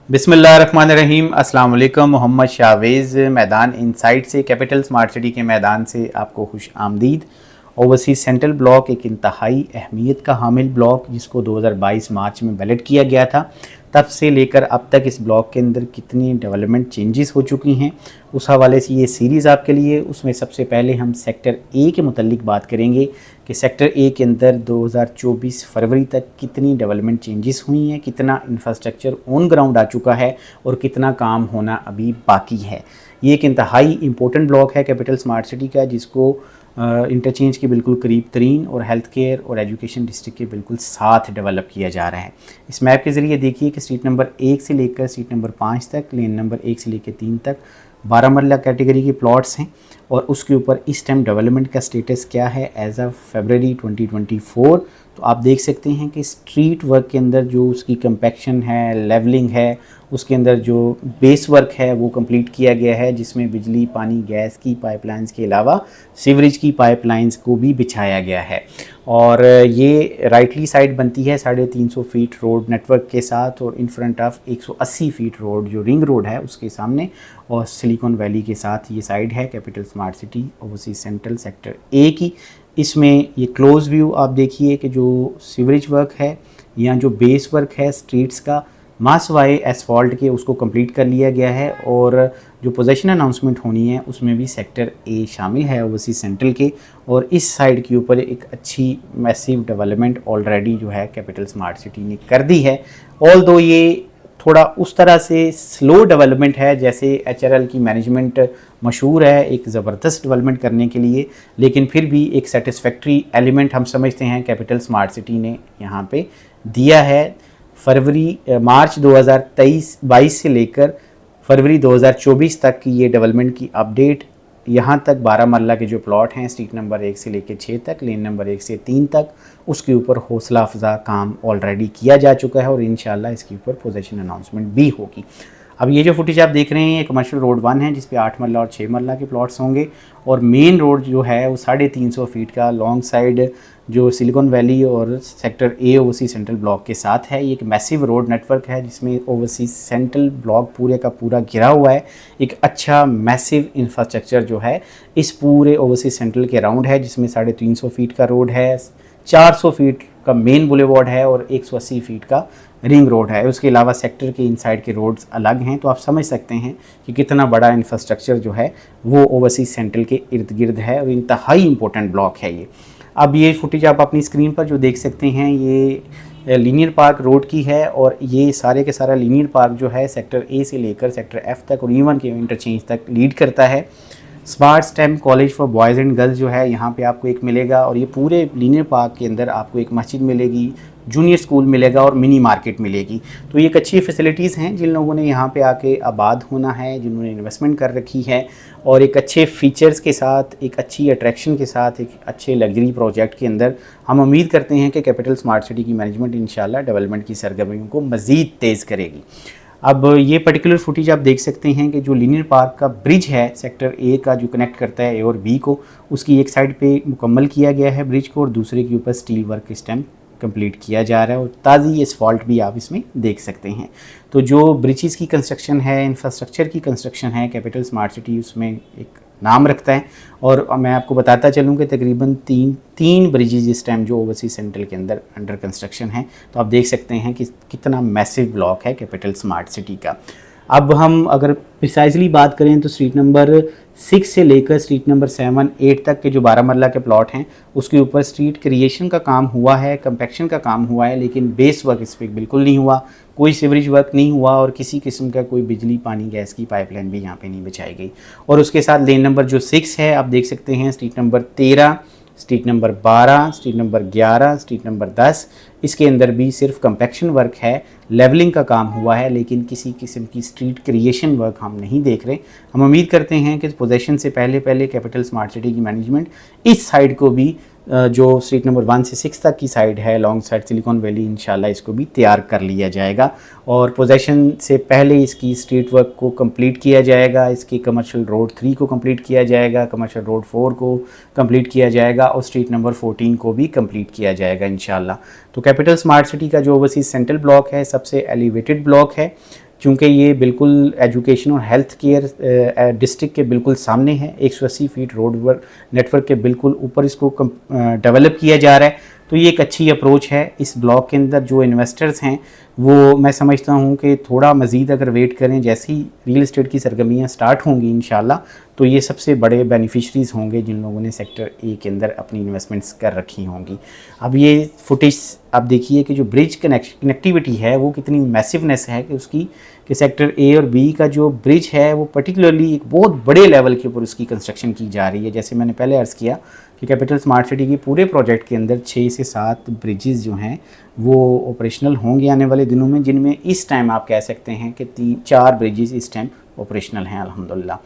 बिस्मिल्लाहिर्रहमानिर्रहीम। अस्सलाम वालेकुम। मोहम्मद शावेज़ मैदान इनसाइट से, कैपिटल स्मार्ट सिटी के मैदान से आपको खुश आमदीद। ओवरसीज़ सेंट्रल ब्लॉक एक इंतहाई अहमियत का हामिल ब्लॉक, जिसको 2022 मार्च में बैलेट किया गया था। तब से लेकर अब तक इस ब्लॉक के अंदर कितनी डेवलपमेंट चेंजेस हो चुकी हैं, उस हवाले से ये सीरीज़ आपके लिए। उसमें सबसे पहले हम सेक्टर ए के मुतल्लिक बात करेंगे कि सेक्टर ए के अंदर 2024 फरवरी तक कितनी डेवलपमेंट चेंजेस हुई हैं, कितना इंफ्रास्ट्रक्चर ऑन ग्राउंड आ चुका है और कितना काम होना अभी बाकी है। ये एक इंतहाई इम्पोर्टेंट ब्लॉक है कैपिटल स्मार्ट सिटी का, जिसको इंटरचेंज के बिल्कुल करीब तरीन और हेल्थ केयर और एजुकेशन डिस्ट्रिक्ट के बिल्कुल साथ डेवलप किया जा रहा है। इस मैप के ज़रिए देखिए कि स्ट्रीट नंबर 1 से लेकर स्ट्रीट नंबर 5 तक, लेन नंबर 1 से लेकर 3 तक 12 मरला कैटेगरी के प्लॉट्स हैं और उसके ऊपर इस टाइम डेवलपमेंट का स्टेटस क्या है एज ऑफ फरवरी 2024। तो आप देख सकते हैं कि स्ट्रीट वर्क के अंदर जो उसकी कंपैक्शन है, लेवलिंग है, उसके अंदर जो बेस वर्क है वो कंप्लीट किया गया है, जिसमें बिजली, पानी, गैस की पाइपलाइंस के अलावा सीवरेज की पाइपलाइंस को भी बिछाया गया है। और ये राइटली साइड बनती है 350 फीट रोड नेटवर्क के साथ और in front of 180 feet road जो रिंग रोड है उसके सामने और सिलिकॉन वैली के साथ ये साइड है capital smart city overseas central sector A की। इसमें ये क्लोज व्यू आप देखिए कि जो सीवरेज वर्क है या जो बेस वर्क है स्ट्रीट्स का मास वाई एसफॉल्ट के, उसको कंप्लीट कर लिया गया है। और जो पोजीशन अनाउंसमेंट होनी है उसमें भी सेक्टर ए शामिल है ओवरसीज सेंट्रल के। और इस साइड के ऊपर एक अच्छी मैसिव डेवलपमेंट ऑलरेडी जो है कैपिटल स्मार्ट सिटी ने कर दी है। ऑल दो ये थोड़ा उस तरह से स्लो डेवलपमेंट है जैसे एचआरएल की मैनेजमेंट मशहूर है एक ज़बरदस्त डेवलपमेंट करने के लिए, लेकिन फिर भी एक सेटिस्फैक्ट्री एलिमेंट हम समझते हैं कैपिटल स्मार्ट सिटी ने यहाँ पे दिया है। मार्च 2023-22 से लेकर फरवरी 2024 तक की ये डेवलपमेंट की अपडेट। यहाँ तक 12 मरला के जो प्लॉट हैं स्ट्रीट नंबर 1 से लेकर 6 तक, लेन नंबर 1 से 3 तक, उसके ऊपर हौसला अफजा काम ऑलरेडी किया जा चुका है और इंशाल्लाह इसके ऊपर पोजीशन अनाउंसमेंट भी होगी। अब ये जो फुटेज आप देख रहे हैं ये कमर्शियल रोड 1 है, जिस पे 8 मरला और 6 मरला के प्लॉट्स होंगे और मेन रोड जो है वो 350 फीट का लॉन्ग साइड जो सिलिकॉन वैली और sector A overseas central block के साथ है। ये एक मैसिव रोड नेटवर्क है जिसमें ओवरसीज सेंट्रल ब्लॉक पूरे का पूरा घिरा हुआ है। एक अच्छा मैसिव इंफ्रास्ट्रक्चर जो है इस पूरे ओवरसीज सेंट्रल के अराउंड है, जिसमें 350 फीट का रोड है, 400 फीट का मेन बुलेवार्ड है और 180 फीट का रिंग रोड है। उसके अलावा सेक्टर के इनसाइड के रोड्स अलग हैं। तो आप समझ सकते हैं कि कितना बड़ा इंफ्रास्ट्रक्चर जो है वो ओवरसीज सेंट्रल के इर्द गिर्द है और इंतहाई इंपॉर्टेंट ब्लॉक है ये। अब ये फुटेज आप अपनी स्क्रीन पर जो देख सकते हैं ये लीनियर पार्क रोड की है और ये सारे के सारा लीनियर पार्क जो है सेक्टर ए से लेकर सेक्टर एफ तक और E1 के इंटरचेंज तक लीड करता है। Smart stem college for boys and girls जो है यहाँ पे आपको एक मिलेगा और ये पूरे लीनियर पार्क के अंदर आपको एक मस्जिद मिलेगी, जूनियर स्कूल मिलेगा और मिनी मार्केट मिलेगी। तो ये एक अच्छी फैसिलिटीज़ हैं जिन लोगों ने यहाँ पे आके आबाद होना है, जिन्होंने इन्वेस्टमेंट कर रखी है और एक अच्छे फीचर्स के साथ, एक अच्छी अट्रैक्शन के साथ, एक अच्छे लग्जरी प्रोजेक्ट के अंदर हम उम्मीद करते हैं कि कैपिटल स्मार्ट सिटी की मैनेजमेंट इंशाल्लाह डेवलपमेंट की सरगर्मियों को मज़ीद तेज़ करेगी। अब ये पर्टिकुलर फुटेज आप देख सकते हैं कि जो लीनियर पार्क का ब्रिज है सेक्टर ए का जो कनेक्ट करता है ए और बी को, उसकी एक साइड पे मुकम्मल किया गया है ब्रिज को और दूसरे के ऊपर स्टील वर्क स्टैम कंप्लीट किया जा रहा है और ताज़ी एसफॉल्ट भी आप इसमें देख सकते हैं। तो जो ब्रिजेस की कंस्ट्रक्शन है, इंफ्रास्ट्रक्चर की कंस्ट्रक्शन है, कैपिटल स्मार्ट सिटी उसमें एक नाम रखता है। और मैं आपको बताता चलूँ कि तकरीबन तीन ब्रिजेज इस टाइम जो ओवरसीज सेंट्रल के अंदर अंडर कंस्ट्रक्शन है। तो आप देख सकते हैं कि कितना मैसिव ब्लॉक है कैपिटल स्मार्ट सिटी का। अब हम अगर प्रिसाइजली बात करें तो स्ट्रीट नंबर 6 से लेकर स्ट्रीट नंबर 7, 8 तक के जो 12 मरला के प्लॉट हैं उसके ऊपर स्ट्रीट क्रिएशन का काम हुआ है, कंपैक्शन का काम हुआ है, लेकिन बेस वर्क इस पर बिल्कुल नहीं हुआ, कोई सीवरेज वर्क नहीं हुआ और किसी किस्म का कोई बिजली, पानी, गैस की पाइपलाइन भी यहाँ पे नहीं बिछाई गई। और उसके साथ लेन नंबर जो 6 है आप देख सकते हैं, street number 13, street number 12, street number 11, street number 10, इसके अंदर भी सिर्फ कंपैक्शन वर्क है, लेवलिंग का काम हुआ है, लेकिन किसी किस्म की स्ट्रीट क्रिएशन वर्क हम नहीं देख रहे। हम उम्मीद करते हैं कि पोजीशन से पहले कैपिटल स्मार्ट सिटी की मैनेजमेंट इस साइड को भी जो स्ट्रीट नंबर 1 से 6 तक की साइड है लॉन्ग साइड सिलिकॉन वैली, इंशाल्लाह इसको भी तैयार कर लिया जाएगा और पोजीशन से पहले इसकी स्ट्रीट वर्क को कंप्लीट किया जाएगा। इसकी कमर्शियल रोड 3 को कंप्लीट किया जाएगा, कमर्शियल रोड 4 को कंप्लीट किया जाएगा और स्ट्रीट नंबर 14 को भी कंप्लीट किया जाएगा इंशाल्लाह। तो कैपिटल स्मार्ट सिटी का जो ओवरसीज सेंट्रल ब्लॉक है सबसे एलिवेटेड ब्लॉक है चूँकि ये बिल्कुल एजुकेशन और हेल्थ केयर डिस्ट्रिक्ट के बिल्कुल सामने है, 180 फीट रोड नेटवर्क के बिल्कुल ऊपर इसको डेवलप किया जा रहा है। तो ये एक अच्छी अप्रोच है। इस ब्लॉक के अंदर जो इन्वेस्टर्स हैं वो मैं समझता हूँ कि थोड़ा मज़ीद अगर वेट करें, जैसे ही रियल इस्टेट की सरगर्मियाँ स्टार्ट होंगी इंशाल्लाह, तो ये सबसे बड़े बेनिफिशरीज़ होंगे जिन लोगों ने सेक्टर ए के अंदर अपनी इन्वेस्टमेंट्स कर रखी होंगी। अब ये फुटेज आप देखिए कि जो ब्रिज कनेक्टिविटी है वो कितनी मैसिवनेस है कि उसकी कि सेक्टर ए और बी का जो ब्रिज है वो पर्टिकुलरली एक बहुत बड़े लेवल के ऊपर उसकी कंस्ट्रक्शन की जा रही है। जैसे मैंने पहले अर्ज़ किया कि कैपिटल स्मार्ट सिटी की पूरे प्रोजेक्ट के अंदर 6 से 7 ब्रिजेज़ जो हैं वो ऑपरेशनल होंगे आने वाले दिनों में, जिनमें इस टाइम आप कह सकते हैं कि 3-4 ब्रिजेज़ इस टाइम ऑपरेशनल हैं अल्हम्दुलिल्लाह।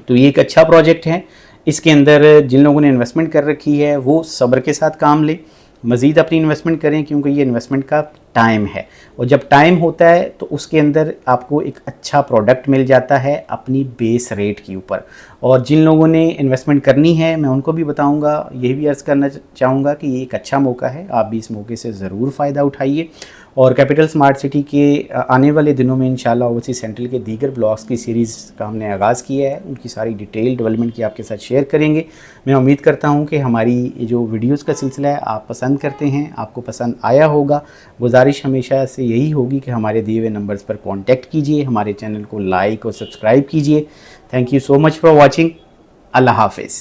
तो ये एक अच्छा प्रोजेक्ट है। इसके अंदर जिन लोगों ने इन्वेस्टमेंट कर रखी है वो सब्र के साथ काम लें, मज़ीद अपनी इन्वेस्टमेंट करें, क्योंकि ये इन्वेस्टमेंट का टाइम है और जब टाइम होता है तो उसके अंदर आपको एक अच्छा प्रोडक्ट मिल जाता है अपनी बेस रेट के ऊपर। और जिन लोगों ने इन्वेस्टमेंट करनी है मैं उनको भी बताऊंगा, यही भी अर्ज़ करना चाहूँगा कि ये एक अच्छा मौका है, आप भी इस मौके से ज़रूर फ़ायदा उठाइए। और कैपिटल स्मार्ट सिटी के आने वाले दिनों में इंशाल्लाह ओवरसीज़ सेंट्रल के दीगर ब्लॉक्स की सीरीज़ का हमने आगाज़ किया है, उनकी सारी डिटेल डेवलपमेंट की आपके साथ शेयर करेंगे। मैं उम्मीद करता हूं कि हमारी ये जो वीडियोस का सिलसिला है आप पसंद करते हैं, आपको पसंद आया होगा। गुजारिश हमेशा से यही होगी कि हमारे दिए हुए नंबर्स पर कॉन्टैक्ट कीजिए, हमारे चैनल को लाइक और सब्सक्राइब कीजिए। Thank you so much for watching. अल्लाह हाफिज़।